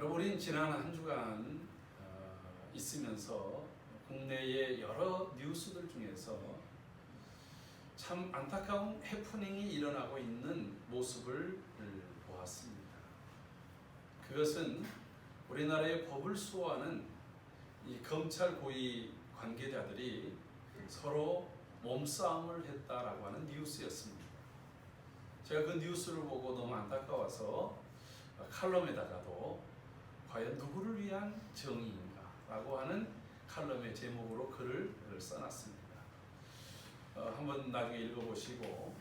여러분, 우린 지난 한 주간 있으면서 국내의 여러 뉴스들 중에서 참 안타까운 해프닝이 일어나고 있는 모습을 보았습니다. 그것은 우리나라의 법을 수호하는 이 검찰 고위 관계자들이 서로 몸싸움을 했다라고 하는 뉴스였습니다. 제가 그 뉴스를 보고 너무 안타까워서 칼럼에다가도 과연 누구를 위한 정의인가 라고 하는 칼럼의 제목으로 글을 써놨습니다. 한번 나중에 읽어보시고,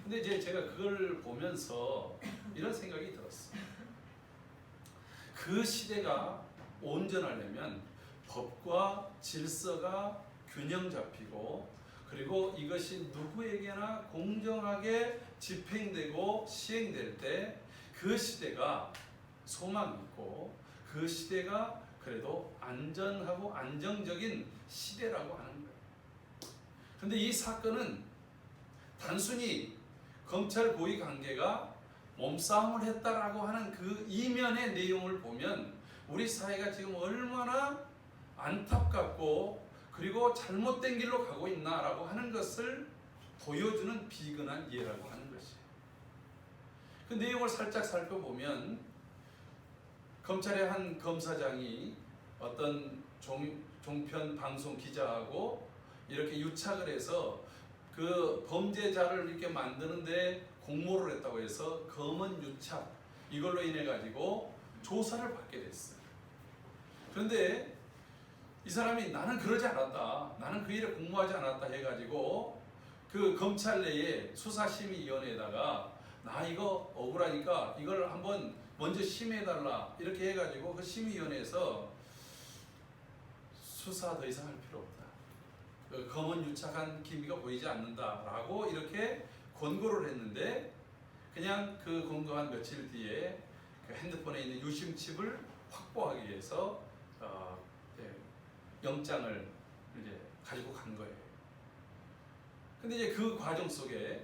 근데 이제 제가 그걸 보면서 이런 생각이 들었어요. 그 시대가 온전하려면 법과 질서가 균형 잡히고, 그리고 이것이 누구에게나 공정하게 집행되고 시행될 때 그 시대가 소망이 있고, 그 시대가 그래도 안전하고 안정적인 시대라고 하는 거예요. 근데 이 사건은 단순히 검찰 고위 관계가 몸싸움을 했다라고 하는 그 이면의 내용을 보면 우리 사회가 지금 얼마나 안타깝고 그리고 잘못된 길로 가고 있나라고 하는 것을 보여주는 비근한 예라고 하는 것이에요. 그 내용을 살짝 살펴보면 검찰의 한 검사장이 어떤 종편 방송 기자하고 이렇게 유착을 해서 그 범죄자를 이렇게 만드는데 공모를 했다고 해서 검은 유착, 이걸로 인해 가지고 조사를 받게 됐어요. 그런데 이 사람이 나는 그러지 않았다, 나는 그 일에 공모하지 않았다 해가지고 그 검찰 내에 수사심의위원회에다가 나 이거 억울하니까 이걸 한번 먼저 심의해달라 이렇게 해가지고 그 심의위원회에서 수사 더 이상 할 필요 없다, 그 검은 유착한 기미가 보이지 않는다라고 이렇게 권고를 했는데, 그냥 그 권고한 며칠 뒤에 그 핸드폰에 있는 유심칩을 확보하기 위해서 영장을 이제 가지고 간 거예요. 근데 이제 그 과정 속에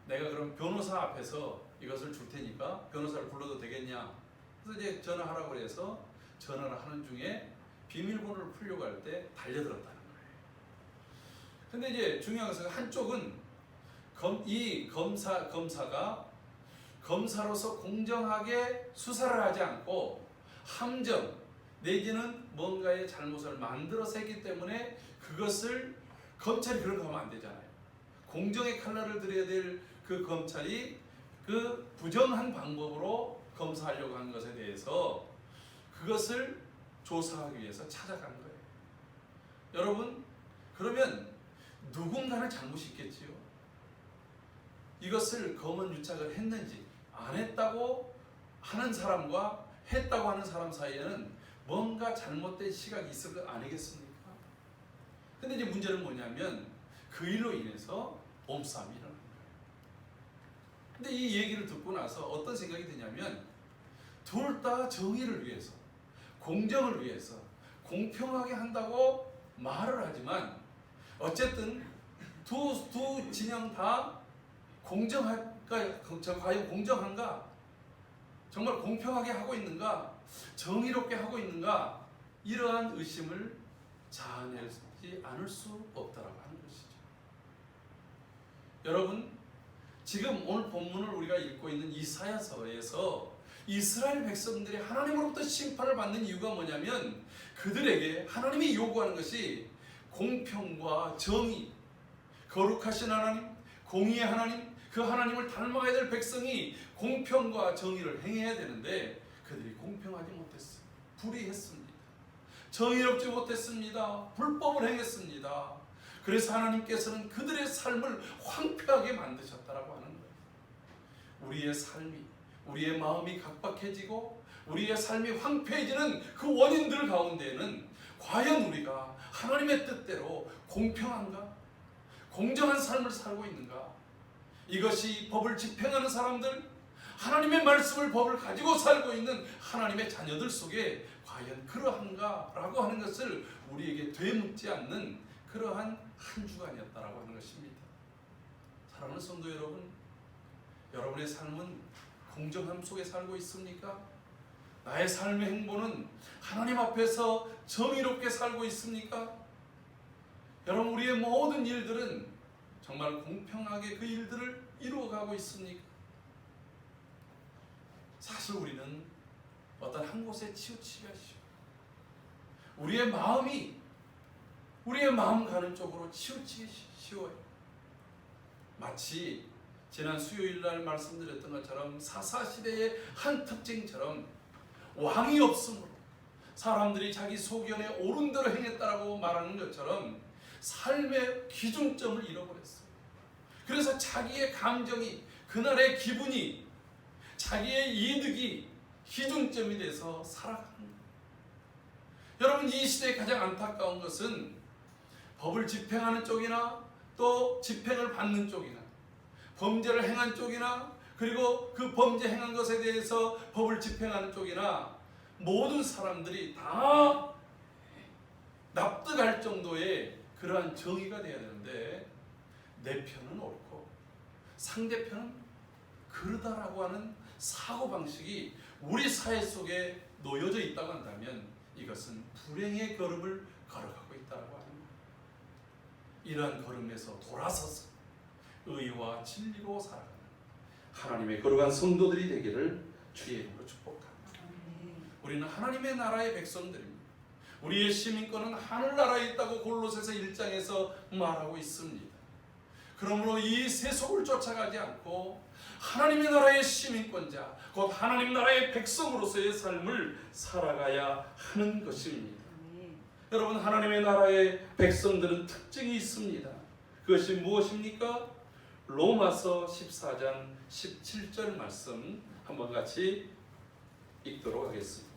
내가 그럼 변호사 앞에서 이것을 줄 테니까 변호사를 불러도 되겠냐? 그래서 이제 전화하라고 해서 전화를 하는 중에 비밀번호를 풀려고 할 때 달려들었다는 거예요. 근데 이제 중요한 것은 한쪽은 이 검사가 검사로서 공정하게 수사를 하지 않고 함정 내지는 뭔가의 잘못을 만들어서 했기 때문에 그것을 검찰이 그런 거 하면 안 되잖아요. 공정의 칼날을 들여야 될 그 검찰이 그 부정한 방법으로 검사하려고 한 것에 대해서 그것을 조사하기 위해서 찾아간 거예요. 여러분, 그러면 누군가는 잘못이 있겠지요. 이것을 검은 유착을 했는지 안 했다고 하는 사람과 했다고 하는 사람 사이에는 뭔가 잘못된 시각이 있을 거 아니겠습니까? 근데 이제 문제는 뭐냐면 그 일로 인해서 몸싸움이 일어난 거예요. 근데 이 얘기를 듣고 나서 어떤 생각이 드냐면, 둘 다 정의를 위해서, 공정을 위해서, 공평하게 한다고 말을 하지만 어쨌든 두 진영 다 공정할까? 과연 공정한가? 정말 공평하게 하고 있는가? 정의롭게 하고 있는가? 이러한 의심을 자아내지 않을 수 없다라고 하는 것이죠. 여러분, 지금 오늘 본문을 우리가 읽고 있는 이사야서에서 이스라엘 백성들이 하나님으로부터 심판을 받는 이유가 뭐냐면, 그들에게 하나님이 요구하는 것이 공평과 정의, 거룩하신 하나님, 공의의 하나님, 그 하나님을 닮아야 될 백성이 공평과 정의를 행해야 되는데 그들이 공평하지 못했습니다. 불의했습니다. 정의롭지 못했습니다. 불법을 행했습니다. 그래서 하나님께서는 그들의 삶을 황폐하게 만드셨다라고 하는 거예요. 우리의 삶이, 우리의 마음이 각박해지고 우리의 삶이 황폐해지는 그 원인들 가운데에는 과연 우리가 하나님의 뜻대로 공평한가? 공정한 삶을 살고 있는가? 이것이 법을 집행하는 사람들, 하나님의 말씀을 법을 가지고 살고 있는 하나님의 자녀들 속에 과연 그러한가? 라고 하는 것을 우리에게 되묻지 않는 그러한 한 주간이었다라고 하는 것입니다. 사랑하는 성도 여러분, 여러분의 삶은 공정함 속에 살고 있습니까? 나의 삶의 행보는 하나님 앞에서 정의롭게 살고 있습니까? 여러분, 우리의 모든 일들은 정말 공평하게 그 일들을 이루어가고 있습니까? 사실 우리는 어떤 한 곳에 치우치기가 쉬워요. 우리의 마음 가는 쪽으로 치우치기 쉬워요. 마치 지난 수요일 날 말씀드렸던 것처럼 사사시대의 한 특징처럼 왕이 없으므로 사람들이 자기 소견에 옳은 대로 행했다라고 말하는 것처럼 삶의 기준점을 잃어버렸어요. 그래서 자기의 감정이, 그날의 기분이, 자기의 이득이 기준점이 돼서 살아가는 거예요. 여러분, 이 시대에 가장 안타까운 것은 법을 집행하는 쪽이나 또 집행을 받는 쪽이나 범죄를 행한 쪽이나 그리고 그 범죄 행한 것에 대해서 법을 집행하는 쪽이나 모든 사람들이 다 납득할 정도의 그러한 정의가 되어야 되는데 내 편은 옳고 상대편은 그러다라고 하는 사고방식이 우리 사회 속에 놓여져 있다고 한다면 이것은 불행의 걸음을 걸어가고 있다고 하는 거예요. 이러한 걸음에서 돌아서서 의와 진리로 살아가는 하나님의 거룩한 성도들이 되기를 주의 이름으로 축복합니다. 우리는 하나님의 나라의 백성들입니다. 우리의 시민권은 하늘나라에 있다고 골로새서 1장에서 말하고 있습니다. 그러므로 이 세속을 쫓아가지 않고 하나님의 나라의 시민권자, 곧 하나님 나라의 백성으로서의 삶을 살아가야 하는 것입니다. 여러분, 하나님의 나라의 백성들은 특징이 있습니다. 그것이 무엇입니까? 로마서 14장 17절 말씀 한번 같이 읽도록 하겠습니다.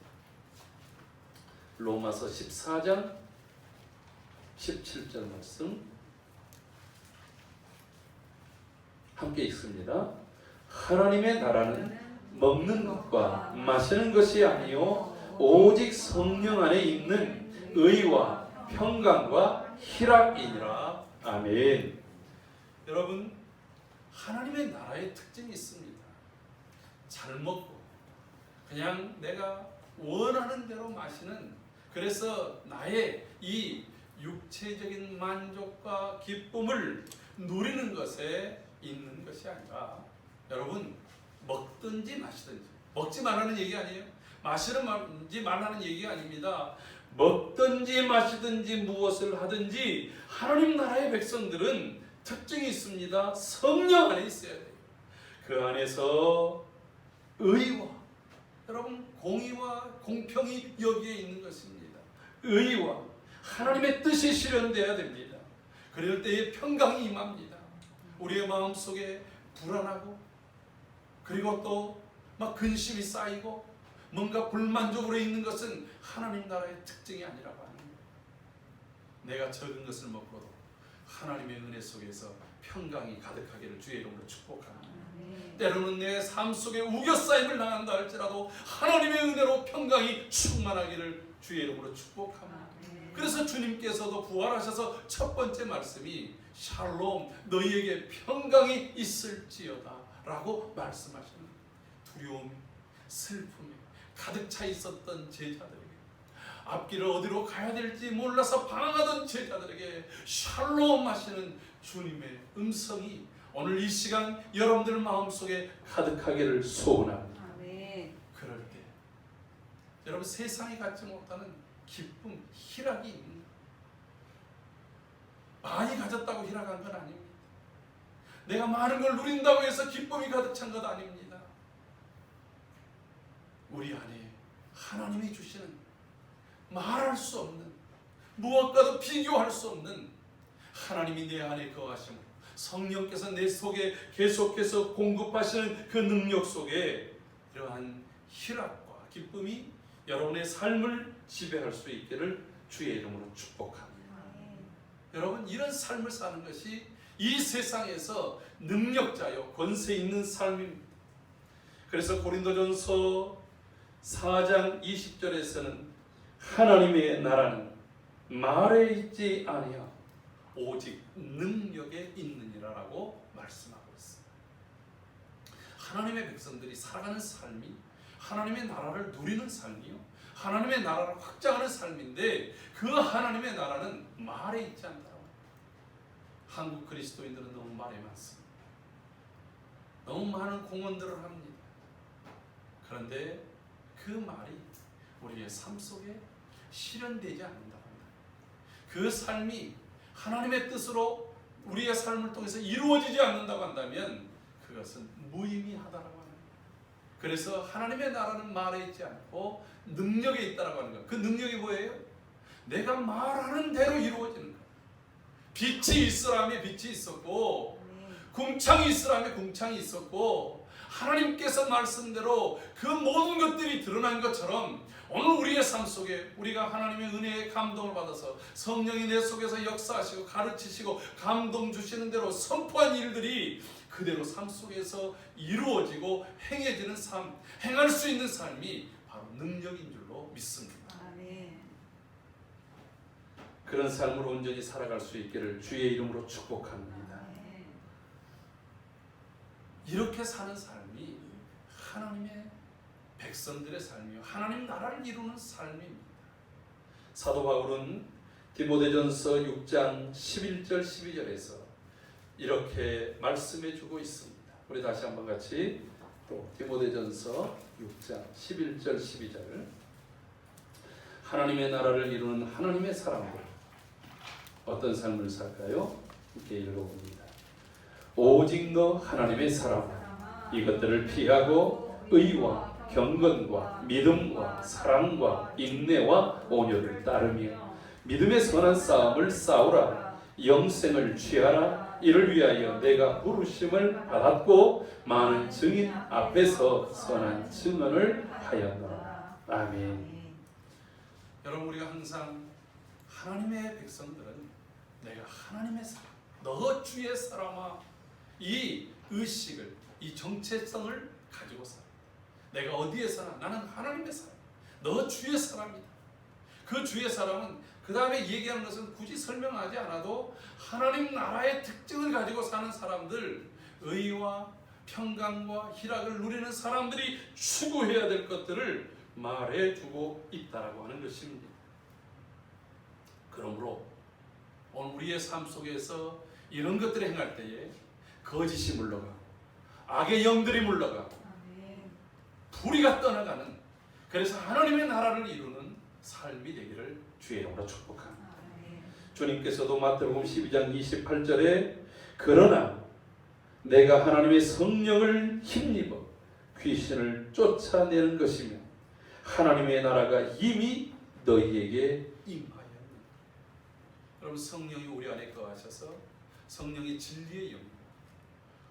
로마서 14장 17절 말씀 함께 읽습니다. 하나님의 나라는 먹는 것과 마시는 것이 아니요 오직 성령 안에 있는 의와 평강과 희락이니라. 아멘. 여러분, 하나님의 나라의 특징이 있습니다. 잘 먹고 그냥 내가 원하는 대로 마시는, 그래서 나의 이 육체적인 만족과 기쁨을 누리는 것에 있는 것이 아니라, 여러분, 먹든지 마시든지, 먹지 말라는 얘기 아니에요. 마시든지 말라는 얘기가 아닙니다. 먹든지 마시든지 무엇을 하든지 하나님 나라의 백성들은 특징이 있습니다. 성령 안에 있어야 돼요. 그 안에서 의와, 여러분, 공의와 공평이 여기에 있는 것입니다. 의와 하나님의 뜻이 실현되어야 됩니다. 그럴 때에 평강이 임합니다. 우리의 마음속에 불안하고 그리고 또 막 근심이 쌓이고 뭔가 불만족으로 있는 것은 하나님 나라의 특징이 아니라고 하는 거예요. 내가 적은 것을 먹고도 하나님의 은혜 속에서 평강이 가득하기를 주의 이름으로 축복합니다. 때로는 내 삶 속에 우겨싸임을 당한다 할지라도 하나님의 은혜로 평강이 충만하기를 주의 이름으로 축복합니다. 그래서 주님께서도 부활하셔서 첫 번째 말씀이 샬롬, 너희에게 평강이 있을지어다 라고 말씀하시는 거예요. 두려움, 슬픔에 가득 차 있었던 제자들에게, 앞길을 어디로 가야 될지 몰라서 방황하던 제자들에게 샬롬 하시는 주님의 음성이 오늘 이 시간 여러분들 마음속에 가득하기를 소원합니다. 그럴 때 여러분, 세상이 갖지 못하는 기쁨, 희락이 있는 거예요. 많이 가졌다고 희락한 건 아닙니다. 내가 많은 걸 누린다고 해서 기쁨이 가득 찬 것 아닙니다. 우리 안에 하나님이 주시는 말할 수 없는, 무엇과도 비교할 수 없는 하나님이 내 안에 거하심으로 성령께서 내 속에 계속해서 공급하시는 그 능력 속에 이러한 희락과 기쁨이 여러분의 삶을 지배할 수 있기를 주의 이름으로 축복합니다. 여러분, 이런 삶을 사는 것이 이 세상에서 능력자요 권세 있는 삶입니다. 그래서 고린도전서 4장 20절에서는 하나님의 나라는 말에 있지 아니하고 오직 능력에 있느니라라고 말씀하고 있습니다. 하나님의 백성들이 살아가는 삶이 하나님의 나라를 누리는 삶이요, 하나님의 나라를 확장하는 삶인데 그 하나님의 나라는 말에 있지 않다라고. 한국 그리스도인들은 너무 말에 많습니다. 너무 많은 공언들을 합니다. 그런데 그 말이 우리의 삶 속에 실현되지 않는다고 합니다. 그 삶이 하나님의 뜻으로 우리의 삶을 통해서 이루어지지 않는다고 한다면 그것은 무의미하다라고 합니다. 그래서 하나님의 나라는 말에 있지 않고 능력에 있다라고 하는 것. 그 능력이 뭐예요? 내가 말하는 대로 이루어지는 것. 빛이 있으라며 빛이 있었고, 궁창이 있으라며 궁창이 있었고, 하나님께서 말씀대로 그 모든 것들이 드러난 것처럼 오늘 우리의 삶 속에 우리가 하나님의 은혜의 감동을 받아서 성령이 내 속에서 역사하시고 가르치시고 감동 주시는 대로 선포한 일들이 그대로 삶 속에서 이루어지고 행해지는 삶, 행할 수 있는 삶이 바로 능력인 줄로 믿습니다. 아멘. 그런 삶으로 온전히 살아갈 수 있기를 주의 이름으로 축복합니다. 아멘. 이렇게 사는 삶이 하나님의 백성들의 삶이요, 하나님 나라를 이루는 삶입니다. 사도 바울은 디모데전서 6장 11절 12절에서 이렇게 말씀해 주고 있습니다. 우리 다시 한번 같이 또 디모데전서 6장 11절 12절. 하나님의 나라를 이루는 하나님의 사람들 어떤 삶을 살까요? 이렇게 읽어봅니다. 오직 너 하나님의 사람 이것들을 피하고 의와 경건과 믿음과 사랑과 인내와 온유를 따르며 믿음의 선한 싸움을 싸우라. 영생을 취하라. 이를 위하여 내가 부르심을 받았고 많은 증인 앞에서 선한 증언을 하였노라. 아멘. 여러분, 우리가 항상 하나님의 백성들은 내가 하나님의 사람, 너 주의 사람아, 이 의식을, 이 정체성을 가지고 살아. 내가 어디에서나 나는 하나님의 사람, 너 주의 사람이다. 그 주의 사람은 그 다음에 얘기하는 것은 굳이 설명하지 않아도 하나님 나라의 특징을 가지고 사는 사람들, 의와 평강과 희락을 누리는 사람들이 추구해야 될 것들을 말해주고 있다라고 하는 것입니다. 그러므로 오늘 우리의 삶 속에서 이런 것들을 행할 때에 거짓이 물러가고 악의 영들이 물러가고 불의가 떠나가는, 그래서 하나님의 나라를 이루는 삶이 되기를 주의 이름으로 축복합니다. 주님께서도 마태복음 12장 28절에 그러나 내가 하나님의 성령을 힘입어 귀신을 쫓아내는 것이며 하나님의 나라가 이미 너희에게 임하였느니라. 여러분, 성령이 우리 안에 거하셔서 성령이 진리의 영,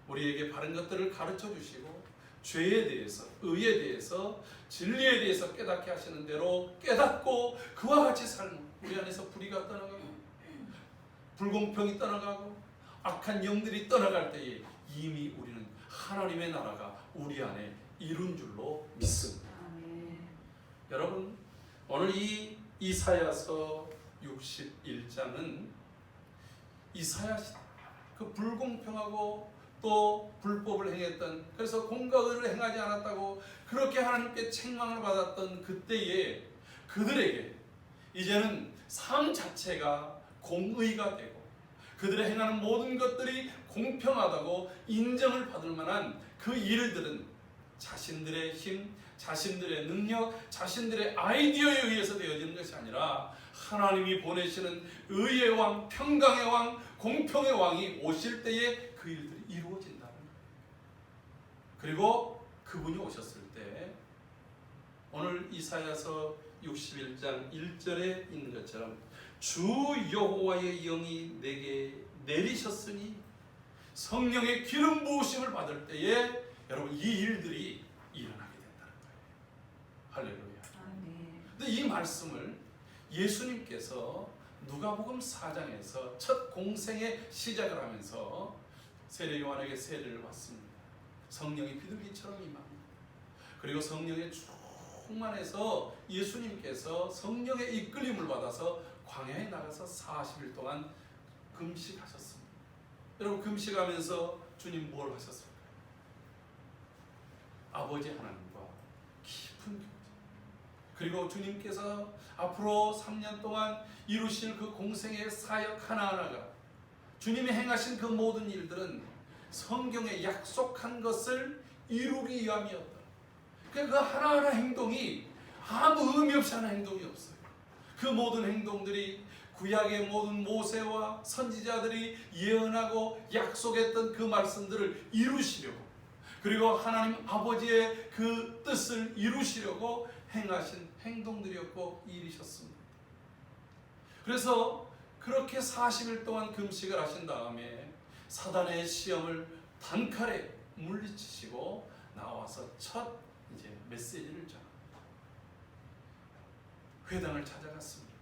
우리에게 바른 것들을 가르쳐 주시고 죄에 대해서, 의에 대해서, 진리에 대해서 깨닫게 하시는 대로 깨닫고 그와 같이 살면 우리 안에서 불의가 떠나가고 불공평이 떠나가고 악한 영들이 떠나갈 때에 이미 우리는 하나님의 나라가 우리 안에 이룬 줄로 믿습니다. 여러분, 오늘 이 이사야서 61장은 이사야 그 불공평하고 또 불법을 행했던, 그래서 공과 의를 행하지 않았다고 그렇게 하나님께 책망을 받았던 그때에 그들에게 이제는 삶 자체가 공의가 되고 그들의 행하는 모든 것들이 공평하다고 인정을 받을 만한 그 일들은 자신들의 힘, 자신들의 능력, 자신들의 아이디어에 의해서 되어지는 것이 아니라 하나님이 보내시는 의의 왕, 평강의 왕, 공평의 왕이 오실 때에 그 일들이 이루어진다는 거예요. 그리고 그분이 오셨을 때 오늘 이사야서 61장 1절에 있는 것처럼 주 여호와의 영이 내게 내리셨으니 성령의 기름 부으심을 받을 때에 여러분 이 일들이 일어나게 된다는 거예요. 할렐루야. 근데 이 말씀을 예수님께서 누가복음 4장에서 첫 공생의 시작을 하면서 세례 요한에게 세례를 받습니다. 성령이 비둘기처럼 임합니다. 그리고 성령의 충만해서 예수님께서 성령의 이끌림을 받아서 광야에 나가서 40일 동안 금식하셨습니다. 여러분, 금식하면서 주님 뭘 하셨을까요? 아버지 하나님과 깊은 교제. 그리고 주님께서 앞으로 3년 동안 이루실 그 공생의 사역 하나하나가 주님이 행하신 그 모든 일들은 성경에 약속한 것을 이루기 위함이었다. 그러니까 그 하나하나 행동이 아무 의미 없이 하는 행동이 없어요. 그 모든 행동들이 구약의 모든 모세와 선지자들이 예언하고 약속했던 그 말씀들을 이루시려고, 그리고 하나님 아버지의 그 뜻을 이루시려고 행하신 행동들이었고 일이셨습니다. 그래서 그렇게 40일 동안 금식을 하신 다음에 사단의 시험을 단칼에 물리치시고 나와서 첫 이제 메시지를 전합니다. 회당을 찾아갔습니다.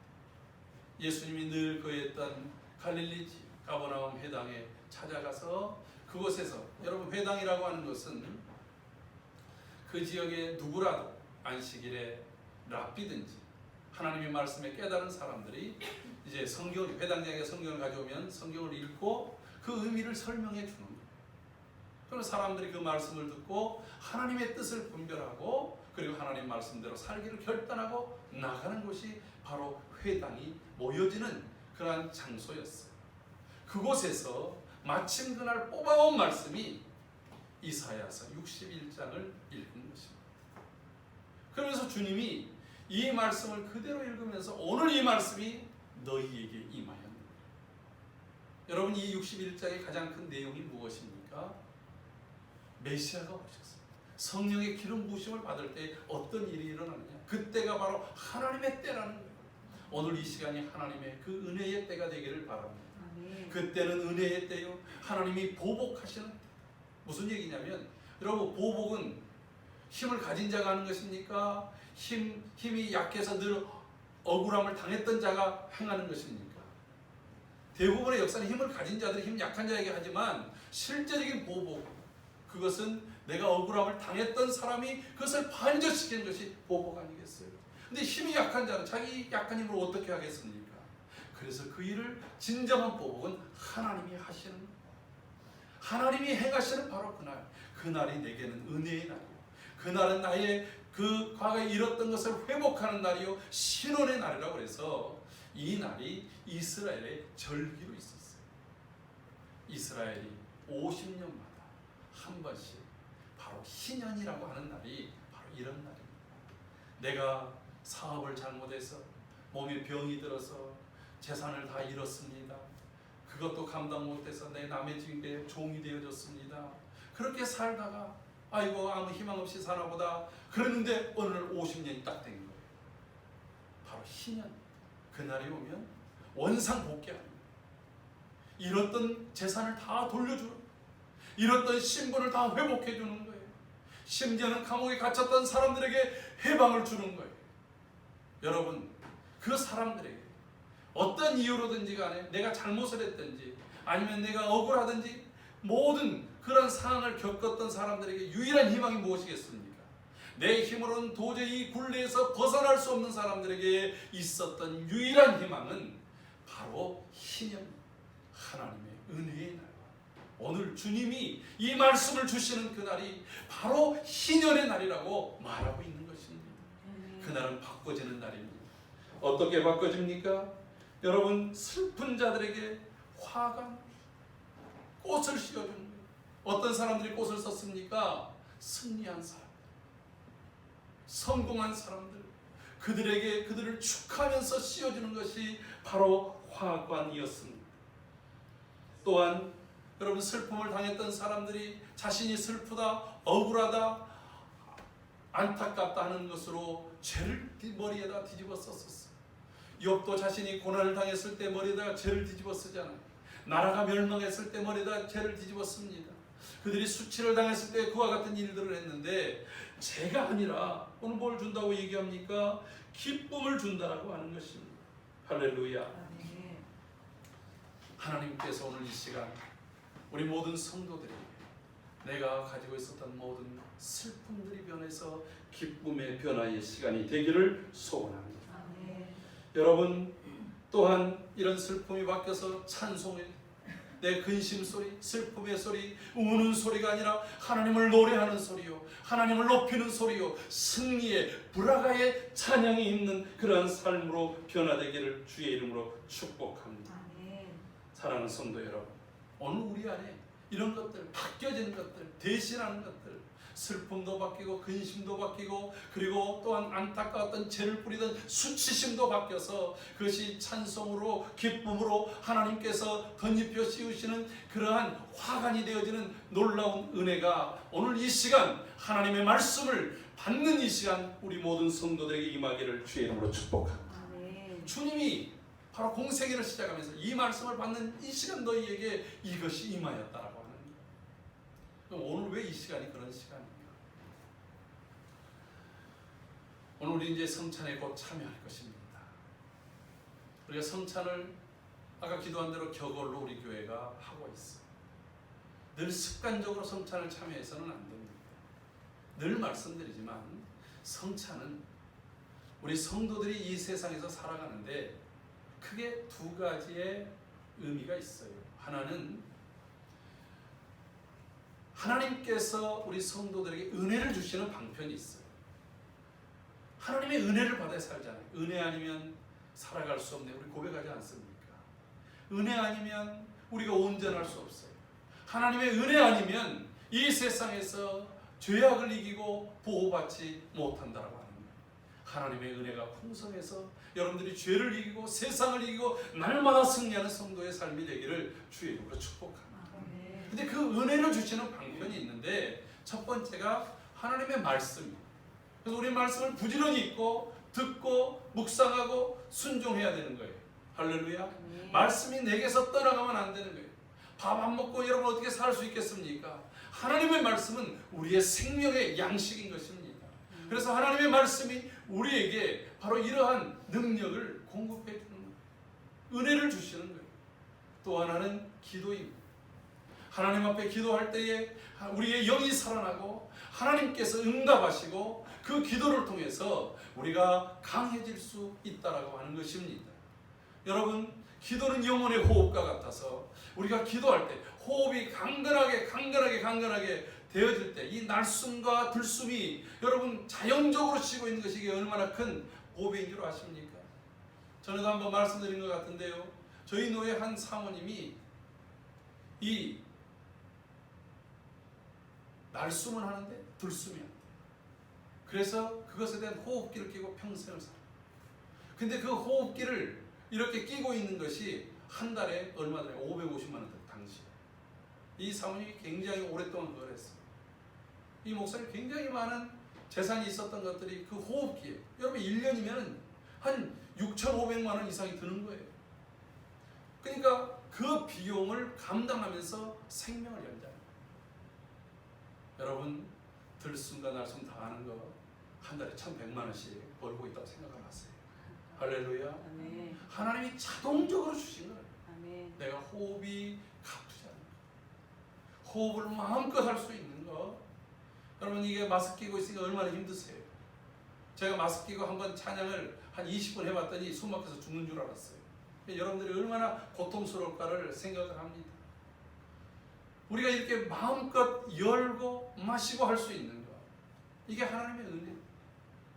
예수님이 늘 거했던 갈릴리 가버나움 회당에 찾아가서 그곳에서, 여러분 회당이라고 하는 것은 그 지역의 누구라도 안식일에 랍비든지 하나님의 말씀에 깨달은 사람들이 이제 성경, 회당장에 성경을 가져오면 성경을 읽고 그 의미를 설명해 주는 거예요. 그럼 사람들이 그 말씀을 듣고 하나님의 뜻을 분별하고 그리고 하나님 말씀대로 살기를 결단하고 나가는 곳이 바로 회당이 모여지는 그러한 장소였어요. 그곳에서 마침 그날 뽑아온 말씀이 이사야서 61장을 읽은 것입니다. 그러면서 주님이 이 말씀을 그대로 읽으면서 오늘 이 말씀이 너희에게 임하였느니라. 여러분, 이 61장의 가장 큰 내용이 무엇입니까? 메시아가 오셨어요. 성령의 기름 부으심을 받을 때 어떤 일이 일어나느냐? 그때가 바로 하나님의 때라는 거예요. 오늘 이 시간이 하나님의 그 은혜의 때가 되기를 바랍니다. 그때는 은혜의 때요, 하나님이 보복하시는 때. 무슨 얘기냐면, 여러분, 보복은 힘을 가진 자가 하는 것입니까? 힘이 약해서 늘 억울함을 당했던 자가 행하는 것입니까? 대부분의 역사는 힘을 가진 자들이 힘 약한 자에게 하지만 실제적인 보복, 그것은 내가 억울함을 당했던 사람이 그것을 반전시키는 것이 보복 아니겠어요? 근데 힘이 약한 자는 자기 약한 힘으로 어떻게 하겠습니까? 그래서 그 일을, 진정한 보복은 하나님이 하시는 거예요. 하나님이 행하시는 바로 그날, 그날이 내게는 은혜의 날이요, 그날은 나의 그 과거에 잃었던 것을 회복하는 날이요, 신원의 날이라고 해서 이 날이 이스라엘의 절기로 있었어요. 이스라엘이 50년마다 한 번씩 바로 희년이라고 하는 날이 바로 이런 날입니다. 내가 사업을 잘못해서 몸에 병이 들어서 재산을 다 잃었습니다. 그것도 감당 못해서 내 남의 집에 종이 되어졌습니다. 그렇게 살다가 아이고 아무 희망 없이 사나보다 그랬는데 어느 날 50년이 딱 된 거예요. 바로 희년. 그날이 오면 원상복귀합니다. 잃었던 재산을 다 돌려주는, 잃었던 신분을 다 회복해 주는 거예요. 심지어는 감옥에 갇혔던 사람들에게 해방을 주는 거예요. 여러분, 그 사람들에게 어떤 이유로든지 간에 내가 잘못을 했든지 아니면 내가 억울하든지 모든 그런 상황을 겪었던 사람들에게 유일한 희망이 무엇이겠습니까? 내 힘으로는 도저히 이 굴레에서 벗어날 수 없는 사람들에게 있었던 유일한 희망은 바로 희년, 하나님의 은혜의 날. 오늘 주님이 이 말씀을 주시는 그날이 바로 희년의 날이라고 말하고 있는 것입니다. 그날은 바꿔지는 날입니다. 어떻게 바꿔집니까? 여러분, 슬픈 자들에게 화관, 꽃을 씌워주는 거예요. 어떤 사람들이 꽃을 썼습니까? 승리한 사람들, 성공한 사람들, 그들에게 그들을 축하하면서 씌워주는 것이 바로 화관이었습니다. 또한 여러분, 슬픔을 당했던 사람들이 자신이 슬프다, 억울하다, 안타깝다 하는 것으로 죄를 머리에다 뒤집어 썼었어요. 욥도 자신이 고난을 당했을 때 머리에다가 죄를 뒤집어 쓰잖아요. 나라가 멸망했을 때 머리에다 죄를 뒤집어 씁니다. 그들이 수치를 당했을 때 그와 같은 일들을 했는데 죄가 아니라 오늘 뭘 준다고 얘기합니까? 기쁨을 준다라고 하는 것입니다. 할렐루야. 하나님께서 오늘 이 시간 우리 모든 성도들에게 내가 가지고 있었던 모든 슬픔들이 변해서 기쁨의 변화의 시간이 되기를 소원합니다. 여러분, 또한 이런 슬픔이 바뀌어서 찬송의 내 근심 소리, 슬픔의 소리, 우는 소리가 아니라 하나님을 노래하는 소리요, 하나님을 높이는 소리요, 승리의 브라가의 찬양이 있는 그러한 삶으로 변화되기를 주의 이름으로 축복합니다. 사랑하는 성도 여러분, 오늘 우리 안에 이런 것들, 바뀌어지는 것들, 대신하는 것들, 슬픔도 바뀌고 근심도 바뀌고 그리고 또한 안타까웠던 죄를 뿌리던 수치심도 바뀌어서 그것이 찬송으로 기쁨으로 하나님께서 덧입혀 씌우시는 그러한 화관이 되어지는 놀라운 은혜가 오늘 이 시간 하나님의 말씀을 받는 이 시간 우리 모든 성도들에게 임하기를 주의 이름으로 축복합니다. 주님이 바로 공생애를 시작하면서 이 말씀을 받는 이 시간 너희에게 이것이 임하였다라고 하는 거예요. 그럼 오늘 왜 이 시간이 그런 시간입니까? 오늘 우리 이제 성찬에 곧 참여할 것입니다. 우리가 성찬을 아까 기도한 대로 격월로 우리 교회가 하고 있어요. 늘 습관적으로 성찬을 참여해서는 안 됩니다. 늘 말씀드리지만 성찬은 우리 성도들이 이 세상에서 살아가는데 크게 두 가지의 의미가 있어요. 하나는 하나님께서 우리 성도들에게 은혜를 주시는 방편이 있어요. 하나님의 은혜를 받아 살잖아요. 은혜 아니면 살아갈 수 없네. 우리 고백하지 않습니까? 은혜 아니면 우리가 온전할 수 없어요. 하나님의 은혜 아니면 이 세상에서 죄악을 이기고 보호받지 못한다라고 하는 거예요. 하나님의 은혜가 풍성해서 여러분들이 죄를 이기고 세상을 이기고 날마다 승리하는 성도의 삶이 되기를 주의 이름으로 축복합니다. 근데 그 은혜를 주시는 방편이 있는데 첫 번째가 하나님의 말씀이에요. 그래서 우리 말씀을 부지런히 읽고 듣고 묵상하고 순종해야 되는 거예요. 할렐루야. 말씀이 내게서 떠나가면 안 되는 거예요. 밥 안 먹고 여러분 어떻게 살 수 있겠습니까? 하나님의 말씀은 우리의 생명의 양식인 것입니다. 그래서 하나님의 말씀이 우리에게 바로 이러한 능력을 공급해 주는 거예요. 은혜를 주시는 거예요. 또 하나는 기도입니다. 하나님 앞에 기도할 때에 우리의 영이 살아나고 하나님께서 응답하시고 그 기도를 통해서 우리가 강해질 수 있다라고 하는 것입니다. 여러분, 기도는 영혼의 호흡과 같아서 우리가 기도할 때 호흡이 강건하게 되어질 때 이 날숨과 들숨이 여러분 자연적으로 쉬고 있는 것이 얼마나 큰 보배인 줄 아십니까? 전에도 한번 말씀드린 것 같은데요. 저희 노예 한 사모님이 이 날숨은 하는데 들숨이 안 돼요. 그래서 그것에 대한 호흡기를 끼고 평생을 살아요. 근데 그 호흡기를 이렇게 끼고 있는 것이 한 달에 얼마 들어요? 550만 원 당시. 이 사모님이 굉장히 오랫동안 그걸 했어요. 이 목사님 굉장히 많은 재산이 있었던 것들이 그 호흡기에 여러분 1년이면 한 6,500만 원 이상이 드는 거예요. 그러니까 그 비용을 감당하면서 생명을 연장해요. 여러분 들숨과 날숨 다 하는 거 한 달에 1,100만 원씩 벌고 있다고 생각하세요. 할렐루야. 아멘. 하나님이 자동적으로 주신 거예요. 아멘. 내가 호흡이 가쁘지 않은 거, 호흡을 마음껏 할 수 있는 거. 여러분 이게 마스크 끼고 있으니까 얼마나 힘드세요. 제가 마스크 끼고 한번 찬양을 한 20분 해봤더니 숨 막혀서 죽는 줄 알았어요. 여러분들이 얼마나 고통스러울까를 생각을 합니다. 우리가 이렇게 마음껏 열고 마시고 할 수 있는 거, 이게 하나님의 은혜.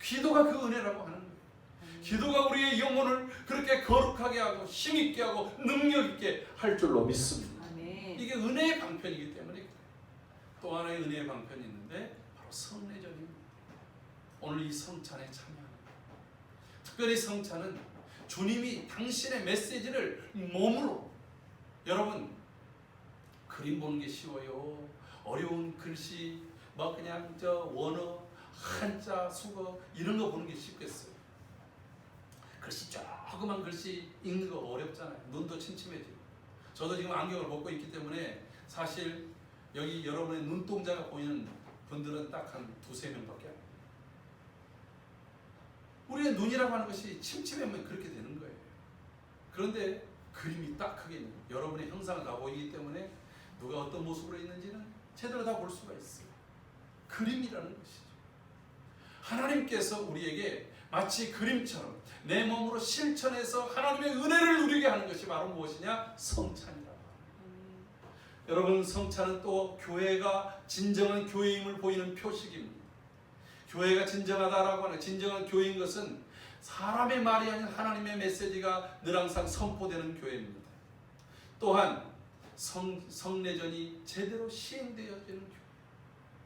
기도가 그 은혜라고 하는 거예요. 기도가 우리의 영혼을 그렇게 거룩하게 하고 힘있게 하고 능력있게 할 줄로 믿습니다. 이게 은혜의 방편이기 때문에 그래요. 또 하나의 은혜의 방편이 있는데 바로 성례전입니다. 오늘 이 성찬에 참여하는 거예요. 특별히 성찬은 주님이 당신의 메시지를 몸으로, 여러분 그림 보는 게 쉬워요. 어려운 글씨 뭐 그냥 원어, 한자, 수거 이런 거 보는 게 쉽겠어요. 글씨 조그만 글씨 읽는 거 어렵잖아요. 눈도 침침해지고. 저도 지금 안경을 벗고 있기 때문에 사실 여기 여러분의 눈동자가 보이는 분들은 딱 한 2-3명밖에 안 돼요. 우리의 눈이라고 하는 것이 침침하면 그렇게 되는 거예요. 그런데 그림이 딱 크게 있는 거예요. 여러분의 형상을 다 보이기 때문에 누가 어떤 모습으로 있는지는 제대로 다 볼 수가 있어요. 그림이라는 것이죠. 하나님께서 우리에게 마치 그림처럼 내 몸으로 실천해서 하나님의 은혜를 누리게 하는 것이 바로 무엇이냐? 성찬이라고 합니다. 여러분, 성찬은 또 교회가 진정한 교회임을 보이는 표식입니다. 교회가 진정하다라고 하는, 진정한 교회인 것은 사람의 말이 아닌 하나님의 메시지가 늘 항상 선포되는 교회입니다. 또한 성례전이 제대로 시행되어지는 교회.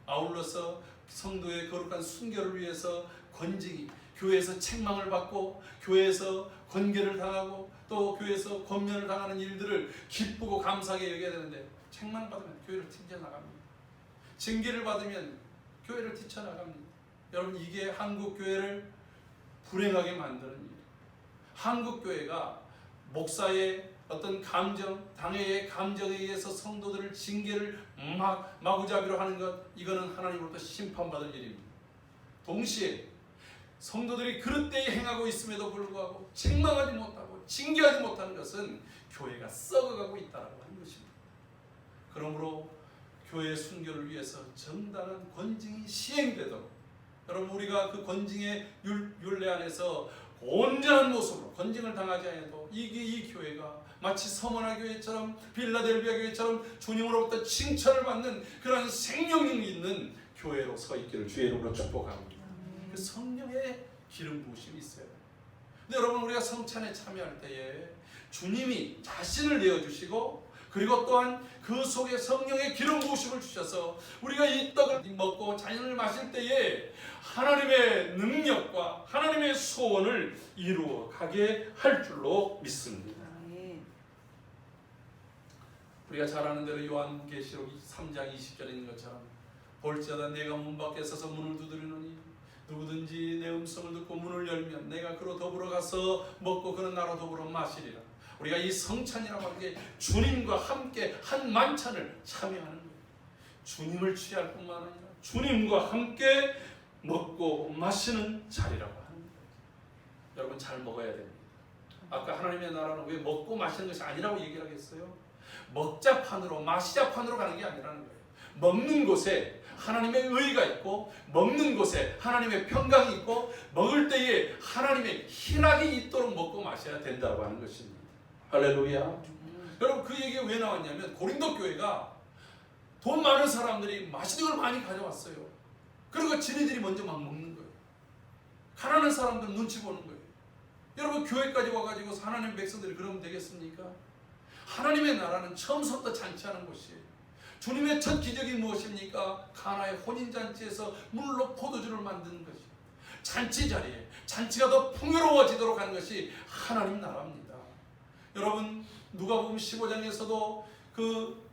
아울러서 성도의 거룩한 순결을 위해서 권징이, 교회에서 책망을 받고 교회에서 권계를 당하고 또 교회에서 권면을 당하는 일들을 기쁘고 감사하게 여겨야 되는데, 책망받으면 교회를 튕겨나갑니다. 징계를 받으면 교회를 뛰쳐나갑니다. 여러분, 이게 한국 교회를 불행하게 만드는 일. 한국 교회가 목사의 어떤 감정, 당회의 감정에 의해서 성도들을 징계를 마구잡이로 하는 것, 이거는 하나님으로부터 심판받을 일입니다. 동시에 성도들이 그릇되이 행하고 있음에도 불구하고 책망하지 못하고 징계하지 못하는 것은 교회가 썩어가고 있다고 하는 것입니다. 그러므로 교회의 순결을 위해서 정당한 권징이 시행되도록, 여러분, 우리가 그 권징의 율례 안에서 온전한 모습으로 권징을 당하지 않아도 이 교회가 마치 서머나 교회처럼 빌라델비아 교회처럼 주님으로부터 칭찬을 받는 그런 생명력이 있는 교회로 서 있기를 주의 이름으로 축복합니다. 그 성령의 기름 부으심이 있어요. 근데 여러분, 우리가 성찬에 참여할 때에 주님이 자신을 내어주시고, 그리고 또한 그 속에 성령의 기름 부으심을 주셔서 우리가 이 떡을 먹고 잔을 마실 때에 하나님의 능력과 하나님의 소원을 이루어 가게 할 줄로 믿습니다. 우리가 잘 아는 대로 요한계시록 3장 20절에 있는 것처럼, 볼지어다 내가 문 밖에 서서 문을 두드리노니 누구든지 내 음성을 듣고 문을 열면 내가 그로 더불어 가서 먹고 그는 나로 더불어 마시리라. 우리가 이 성찬이라고 하는 게 주님과 함께 한 만찬을 참여하는 거예요. 주님을 취할 뿐만 아니라 주님과 함께 먹고 마시는 자리라고 하는 거예요. 여러분, 잘 먹어야 됩니다. 아까 하나님의 나라는 왜 먹고 마시는 것이 아니라고 얘기를 하겠어요? 먹자판으로 마시자판으로 가는 게 아니라는 거예요. 먹는 곳에 하나님의 의가 있고, 먹는 곳에 하나님의 평강이 있고, 먹을 때에 하나님의 희락이 있도록 먹고 마셔야 된다고 하는 것입니다. 할렐루야. 여러분, 그 얘기가 왜 나왔냐면, 고린도 교회가 돈 많은 사람들이 맛있는 걸 많이 가져왔어요. 그리고 지네들이 먼저 막 먹는 거예요. 가난한 사람들 눈치 보는 거예요. 여러분, 교회까지 와가지고 하나님의 백성들이 그러면 되겠습니까? 하나님의 나라는 처음부터 잔치하는 곳이에요. 주님의 첫 기적이 무엇입니까? 가나의 혼인잔치에서 물로 포도주를 만드는 것이에요. 잔치 자리에 잔치가 더 풍요로워지도록 하는 것이 하나님 나라입니다. 여러분, 누가복음 15장에서도 그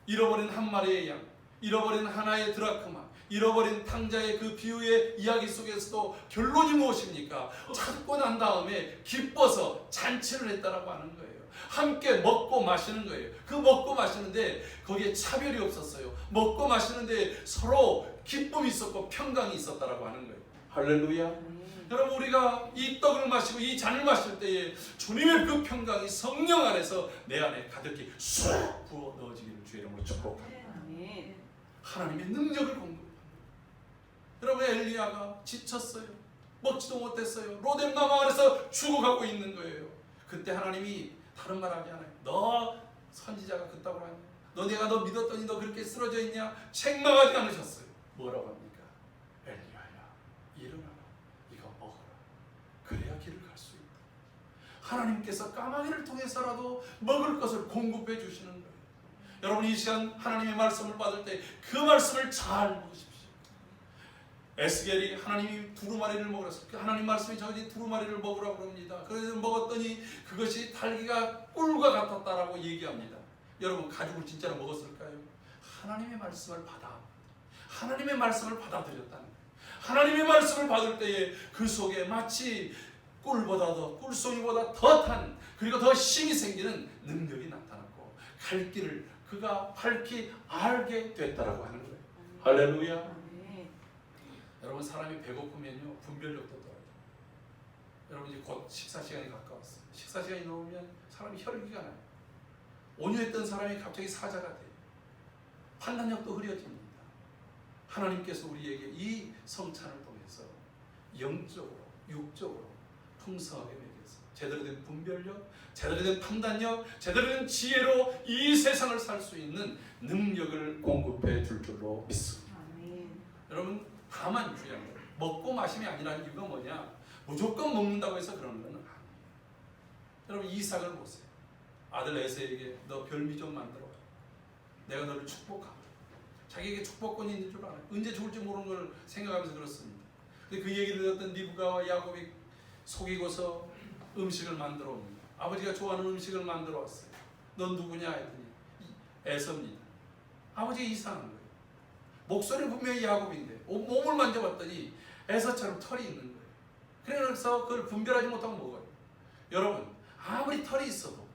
잃어버린 한 마리의 양, 잃어버린 하나의 드라크마, 잃어버린 탕자의 그 비유의 이야기 속에서도 결론이 무엇입니까? 찾고 난 다음에 기뻐서 잔치를 했다라고 하는 거예요. 함께 먹고 마시는 거예요. 그 먹고 마시는데 거기에 차별이 없었어요. 먹고 마시는데 서로 기쁨이 있었고 평강이 있었다라고 하는 거예요. 할렐루야. 여러분, 우리가 이 떡을 마시고 이 잔을 마실 때에 주님의 그 평강이 성령 안에서 내 안에 가득히 쑥 부어 넣어지기를 주의 이름으로 축복합니다. 하나님의 능력을 공급합니다. 여러분, 엘리야가 지쳤어요. 먹지도 못했어요. 로뎀나무 아래서 죽어가고 있는 거예요. 그때 하나님이 다른 말 하지 않아요. 너 선지자가 그따구로 하냐? 너 내가 너 믿었더니 너 그렇게 쓰러져 있냐? 책망하지 않으셨어요. 뭐라고 합니까? 엘리야야, 일어나라. 이거 먹어라. 그래야 길을 갈 수 있다. 하나님께서 까마귀를 통해서라도 먹을 것을 공급해 주시는 거예요. 여러분, 이 시간 하나님의 말씀을 받을 때 그 말씀을 잘 먹으십시오. 에스겔이 하나님이 두루마리를 먹으라. 하나님 말씀이 저기 두루마리를 먹으라고 합니다. 그래서 먹었더니 그것이 달기가 꿀과 같았다라고 얘기합니다. 여러분, 가죽을 진짜로 먹었을까요? 하나님의 말씀을 받아, 하나님의 말씀을 받아들였다는 거예요. 하나님의 말씀을 받을 때에 그 속에 마치 꿀보다 더, 꿀송이보다 더 탄, 그리고 더 힘이 생기는 능력이 나타났고, 갈 길을 그가 밝히 알게 됐다라고 하는 거예요. 할렐루야. 여러분, 사람이 배고프면요 분별력도 떨어져요. 여러분, 이제 곧 식사 시간이 가까웠어요. 식사 시간이 넘으면 사람이 혈기가 나요. 온유했던 사람이 갑자기 사자가 돼요. 판단력도 흐려집니다. 하나님께서 우리에게 이 성찬을 통해서 영적으로, 육적으로 풍성하게 먹여서 제대로 된 분별력, 제대로 된 판단력, 제대로 된 지혜로 이 세상을 살 수 있는 능력을 공급해 줄 줄로 믿습니다. 여러분 다만 중요한 거예요. 먹고 마심이 아니라는 이유가 뭐냐? 무조건 먹는다고 해서 그러는 건 아니에요. 여러분 이삭을 보세요. 아들 에서에게 너 별미 좀 만들어. 내가 너를 축복하고. 자기에게 축복권이 있는 줄 알아요. 언제 죽을지 모르는 걸 생각하면서 그렇습니다. 근데 그 얘기를 듣던 리브가와 야곱이 속이고서 음식을 만들어 옵니다. 아버지가 좋아하는 음식을 만들어 왔어요. 넌 누구냐 했더니 에서입니다. 아버지가 이상한 거예요. 목소리는 분명히 야곱인데 몸을 만져봤더니 에서처럼 털이 있는 거예요. 그래서 그걸 분별하지 못하고 먹어요. 여러분 아무리 털이 있어도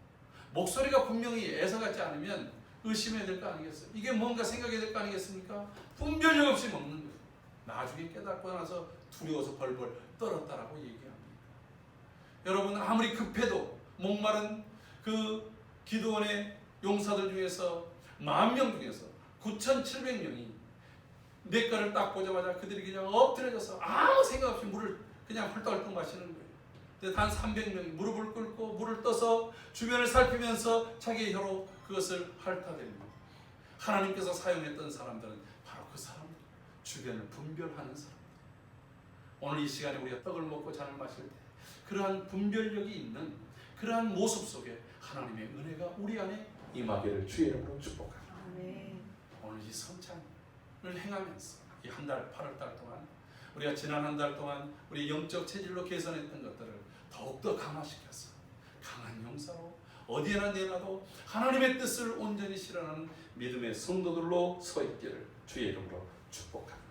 목소리가 분명히 에서 같지 않으면 의심해야 될 거 아니겠어요? 이게 뭔가 생각해야 될 거 아니겠습니까? 분별력 없이 먹는 거예요. 나중에 깨닫고 나서 두려워서 벌벌 떨었다라고 얘기합니다. 여러분 아무리 급해도 목마른 그 기드온의 용사들 중에서 10,000명 중에서 9,700명이 냇가를 딱 보자마자 그들이 그냥 엎드려져서 아무 생각 없이 물을 그냥 헐떡헐떡 마시는 거예요. 근데 단 300명이 무릎을 꿇고 물을 떠서 주변을 살피면서 자기의 혀로 그것을 핥아댑니다. 하나님께서 사용했던 사람들은 바로 그 사람들, 주변을 분별하는 사람들. 오늘 이 시간에 우리가 떡을 먹고 잔을 마실 때 그러한 분별력이 있는 그러한 모습 속에 하나님의 은혜가 우리 안에 임하기를 주의 이름으로 축복합니다. 오늘 이 성찬을 행하면서 이 한 달, 8월 달 동안 우리가 지난 한 달 동안 우리 영적 체질로 개선했던 것들을 더욱더 강화시켜서 강한 용사로 어디에나 내놔도 하나님의 뜻을 온전히 실현하는 믿음의 성도들로 서 있기를 주의 이름으로 축복합니다.